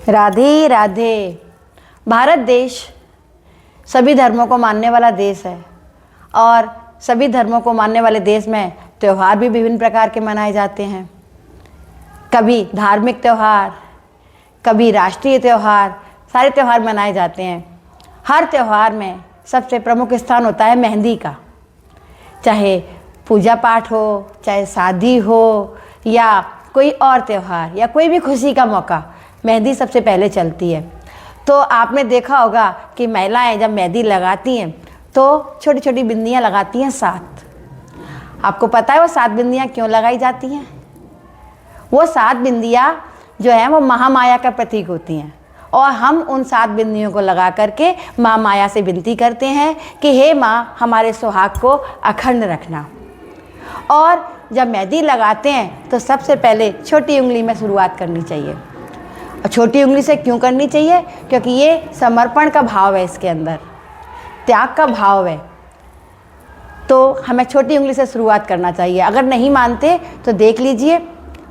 राधे राधे। भारत देश सभी धर्मों को मानने वाला देश है और सभी धर्मों को मानने वाले देश में त्यौहार भी विभिन्न प्रकार के मनाए जाते हैं। कभी धार्मिक त्यौहार, कभी राष्ट्रीय त्यौहार, सारे त्यौहार मनाए जाते हैं। हर त्यौहार में सबसे प्रमुख स्थान होता है मेहंदी का। चाहे पूजा पाठ हो, चाहे शादी हो या कोई और त्यौहार या कोई भी खुशी का मौका, मेहंदी सबसे पहले चलती है। तो आपने देखा होगा कि महिलाएं जब मेहंदी लगाती हैं तो छोटी छोटी बिंदियां लगाती हैं 7। आपको पता है वो 7 बिंदियां क्यों लगाई जाती हैं? वो 7 बिंदियां जो हैं वो महामाया का प्रतीक होती हैं और हम उन 7 बिंदियों को लगा करके माँ माया से विनती करते हैं कि हे माँ, हमारे सुहाग को अखंड रखना। और जब मेहंदी लगाते हैं तो सबसे पहले छोटी उंगली में शुरुआत करनी चाहिए। और छोटी उंगली से क्यों करनी चाहिए? क्योंकि ये समर्पण का भाव है, इसके अंदर त्याग का भाव है। तो हमें छोटी उंगली से शुरुआत करना चाहिए। अगर नहीं मानते तो देख लीजिए,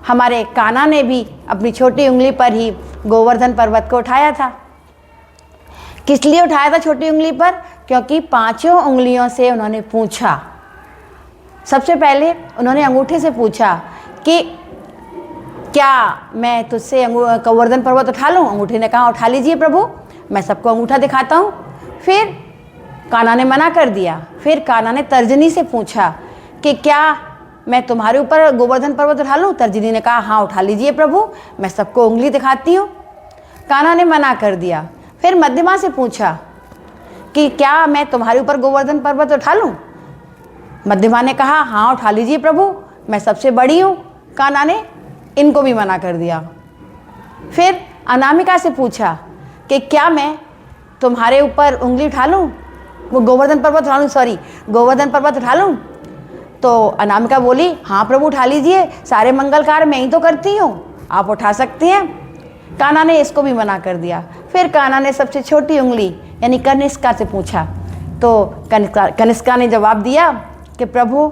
हमारे कान्हा ने भी अपनी छोटी उंगली पर ही गोवर्धन पर्वत को उठाया था। किस लिए उठाया था छोटी उंगली पर? क्योंकि 5 उंगलियों से उन्होंने पूछा। सबसे पहले उन्होंने अंगूठे से पूछा कि क्या मैं तुझसे गोवर्धन पर्वत उठा लूँ? अंगूठे ने कहा उठा लीजिए प्रभु, मैं सबको अंगूठा दिखाता हूँ। फिर कान्हा ने मना कर दिया। फिर कान्हा ने तर्जनी से पूछा कि क्या मैं तुम्हारे ऊपर गोवर्धन पर्वत उठा लूँ? तर्जनी ने कहा हाँ उठा लीजिए प्रभु, मैं सबको उंगली दिखाती हूँ। कान्हा ने मना कर दिया। फिर मध्यमा से पूछा कि क्या मैं तुम्हारे ऊपर गोवर्धन पर्वत उठा लूँ? मध्यमा ने कहा हाँ उठा लीजिए प्रभु, मैं सबसे बड़ी हूँ। कान्हा ने इनको भी मना कर दिया। फिर अनामिका से पूछा कि क्या मैं तुम्हारे ऊपर उंगली उठा लूँ, वो गोवर्धन पर्वत उठा लूँ, गोवर्धन पर्वत उठा लूँ? तो अनामिका बोली हाँ प्रभु उठा लीजिए, सारे मंगल कार्य मैं ही तो करती हूँ, आप उठा सकती हैं। कान्हा ने इसको भी मना कर दिया। फिर कान्हा ने सबसे छोटी उंगली यानी कनिष्का से पूछा। तो कनिष्का ने जवाब दिया कि प्रभु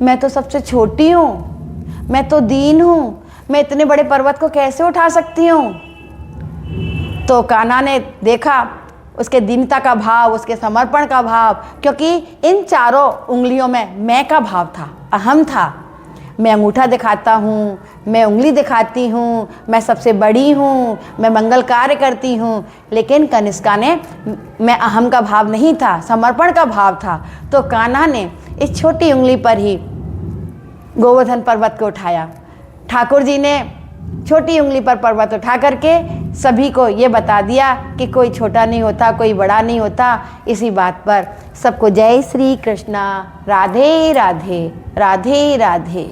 मैं तो सबसे छोटी हूँ, मैं तो दीन हूँ, मैं इतने बड़े पर्वत को कैसे उठा सकती हूँ? तो कान्हा ने देखा उसके दीनता का भाव, उसके समर्पण का भाव, क्योंकि इन 4 उंगलियों में मैं का भाव था, अहम था। मैं अंगूठा दिखाता हूँ, मैं उंगली दिखाती हूँ, मैं सबसे बड़ी हूँ, मैं मंगल कार्य करती हूँ। लेकिन कनिष्का ने मैं अहम का भाव नहीं था, समर्पण का भाव था। तो कान्हा ने इस छोटी उंगली पर ही गोवर्धन पर्वत को उठाया। ठाकुर जी ने छोटी उंगली पर पर्वत उठा करके सभी को ये बता दिया कि कोई छोटा नहीं होता, कोई बड़ा नहीं होता। इसी बात पर सबको जय श्री कृष्णा। राधे राधे, राधे राधे।